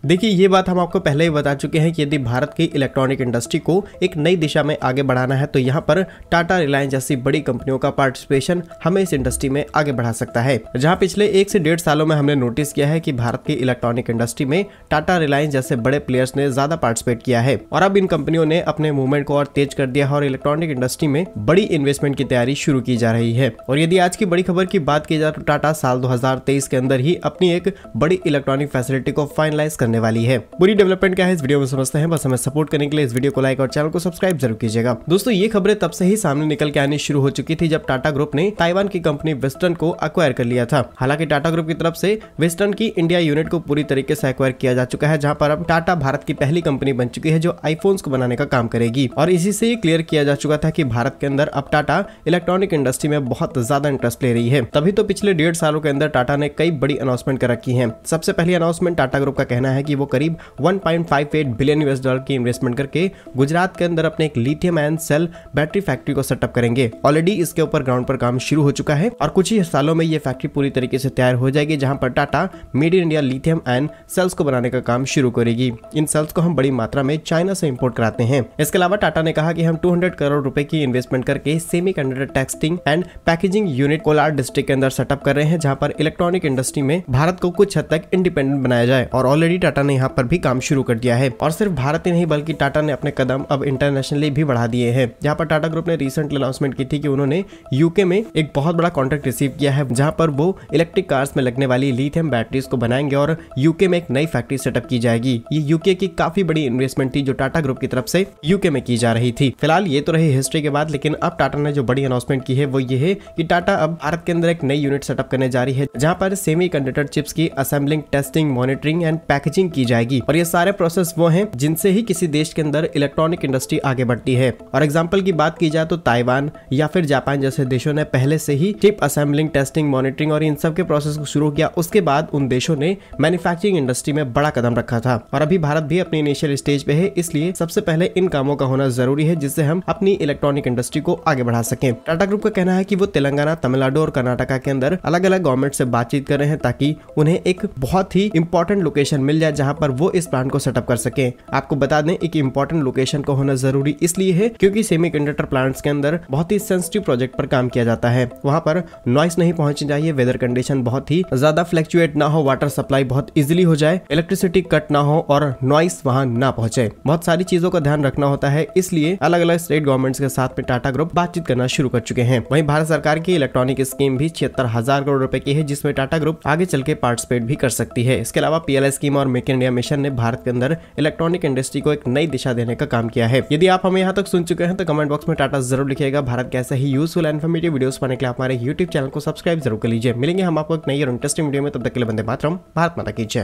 देखिए ये बात हम आपको पहले ही बता चुके हैं कि यदि भारत की इलेक्ट्रॉनिक इंडस्ट्री को एक नई दिशा में आगे बढ़ाना है तो यहाँ पर टाटा, रिलायंस जैसी बड़ी कंपनियों का पार्टिसिपेशन हमें इस इंडस्ट्री में आगे बढ़ा सकता है। जहाँ पिछले 1 से 1.5 सालों में हमने नोटिस किया है कि भारत की इलेक्ट्रॉनिक इंडस्ट्री में टाटा, रिलायंस जैसे बड़े प्लेयर्स ने ज्यादा पार्टिसिपेट किया है और अब इन कंपनियों ने अपने मूवमेंट को और तेज कर दिया है और इलेक्ट्रॉनिक इंडस्ट्री में बड़ी इन्वेस्टमेंट की तैयारी शुरू की जा रही है। और यदि आज की बड़ी खबर की बात की जाए तो टाटा साल 2023 के अंदर ही अपनी एक बड़ी इलेक्ट्रॉनिक फैसिलिटी को फाइनलाइज करने वाली है। पूरी डेवलपमेंट क्या है इस वीडियो में समझते हैं। बस हमें सपोर्ट करने के लिए इस वीडियो को लाइक और चैनल को सब्सक्राइब जरूर कीजिएगा। दोस्तों ये खबरें तब से ही सामने निकल के आनी शुरू हो चुकी थी जब टाटा ग्रुप ने ताइवान की कंपनी वेस्टर्न को अक्वायर कर लिया था। हालांकि टाटा ग्रुप की तरफ से वेस्टर्न की इंडिया यूनिट को पूरी तरीके से अक्वायर किया जा चुका है, जहां पर अब टाटा भारत की पहली कंपनी बन चुकी है जो आईफोन्स को बनाने का काम करेगी। और इसी से क्लियर किया जा चुका था कि भारत के अंदर अब टाटा इलेक्ट्रॉनिक इंडस्ट्री में बहुत ज्यादा इंटरेस्ट ले रही है। तभी तो पिछले 1.5 सालों के अंदर टाटा ने कई बड़ी अनाउंसमेंट कर रखी है। सबसे पहली अनाउंसमेंट टाटा ग्रुप का कहना है कि वो करीब 1.58 बिलियन US$ की इन्वेस्टमेंट करके गुजरात के अंदर अपने एक lithium ion cell battery factory को सेटअप करेंगे। ऑलरेडी इसके ऊपर ग्राउंड पर काम शुरू हो चुका है और कुछ ही सालों में ये फैक्ट्री पूरी तरीके से तैयार हो जाएगी, जहां पर Tata made in India lithium ion cells को बनाने का काम शुरू करेगी। इन सेल्स को हम बड़ी मात्रा में चाइना से इंपोर्ट कराते हैं। इसके अलावा टाटा ने कहा कि हम 200 करोड़ रुपए की इन्वेस्टमेंट करके semiconductor testing and packaging unit Kolar district के अंदर सेटअप कर रहे हैं, जहां पर इलेक्ट्रॉनिक इंडस्ट्री में भारत को कुछ हद तक इंडिपेंडेंट बनाया जाए। और ऑलरेडी टाटा ने यहाँ पर भी काम शुरू कर दिया है। और सिर्फ भारत ही नहीं बल्कि टाटा ने अपने कदम अब इंटरनेशनली भी बढ़ा दिए हैं। जहां पर टाटा ग्रुप ने रिसेंटली अनाउंसमेंट की थी कि उन्होंने यूके में एक बहुत बड़ा कॉन्ट्रैक्ट रिसीव किया है, जहां पर वो इलेक्ट्रिक कार्स में लगने वाली लिथियम बैटरीज को बनाएंगे और यूके में एक नई फैक्ट्री सेटअप की जाएगी। ये यूके की काफी बड़ी इन्वेस्टमेंट थी जो टाटा ग्रुप की तरफ से यूके में की जा रही थी। फिलहाल ये तो रही हिस्ट्री के बाद, लेकिन अब टाटा ने जो बड़ी अनाउंसमेंट की है वो ये है कि टाटा अब भारत के अंदर एक नई यूनिट सेटअप करने जा रही है, जहां पर सेमीकंडक्टर चिप्स की assembling, testing, monitoring and packaging की जाएगी। और ये सारे प्रोसेस वो हैं जिनसे ही किसी देश के अंदर इलेक्ट्रॉनिक इंडस्ट्री आगे बढ़ती है। और एग्जांपल की बात की जाए तो ताइवान या फिर जापान जैसे देशों ने पहले से ही चिप असेंबलिंग, टेस्टिंग, मॉनिटरिंग और इन सब के प्रोसेस को शुरू किया। उसके बाद उन देशों ने मैन्युफैक्चरिंग इंडस्ट्री में बड़ा कदम रखा था और अभी भारत भी अपनी इनिशियल स्टेज पे है, इसलिए सबसे पहले इन कामों का होना जरूरी है जिससे हम अपनी इलेक्ट्रॉनिक इंडस्ट्री को आगे बढ़ा सकें। टाटा ग्रुप का कहना है कि वो तेलंगाना, तमिलनाडु और कर्नाटका के अंदर अलग अलग गवर्नमेंट से बातचीत कर रहे हैं ताकि उन्हें एक बहुत ही इंपॉर्टेंट लोकेशन मिल जाए जहां पर वो इस प्लांट को सेटअप कर सके। आपको बता दें एक इंपॉर्टेंट लोकेशन को होना जरूरी इसलिए है क्योंकि सेमीकंडक्टर प्लांट्स के अंदर बहुत ही सेंसिटिव प्रोजेक्ट पर काम किया जाता है। वहां पर नॉइस नहीं पहुंचनी चाहिए, वेदर कंडीशन बहुत ही ज्यादा फ्लक्चुएट ना हो, वाटर सप्लाई बहुत इजीली हो जाए, इलेक्ट्रिसिटी कट ना हो और नॉइस वहां ना पहुंचे। बहुत सारी चीजों का ध्यान रखना होता है, इसलिए अलग अलग स्टेट गवर्नमेंट्स के साथ में टाटा ग्रुप बातचीत करना शुरू कर चुके हैं। वहीं भारत सरकार की इलेक्ट्रॉनिक स्कीम भी 76,000 करोड़ रुपए की है, जिसमें टाटा ग्रुप आगे चल के पार्टिसिपेट भी कर सकती है। इसके अलावा PLI स्कीम और मेक इन इंडिया मिशन ने भारत के अंदर इलेक्ट्रॉनिक इंडस्ट्री को एक नई दिशा देने का काम किया है। यदि आप हमें यहाँ तक सुन चुके हैं तो कमेंट बॉक्स में टाटा जरूर लिखिएगा। भारत के ऐसे ही यूजफुल एंड इन्फॉर्मेटिव वीडियोस पाने के लिए हमारे YouTube चैनल को सब्सक्राइब जरूर कर लीजिए। मिलेंगे हम आपको एक नई और इंटरेस्टिंग वीडियो में, तब तक के लिए वंदे मातरम, भारत माता की जय।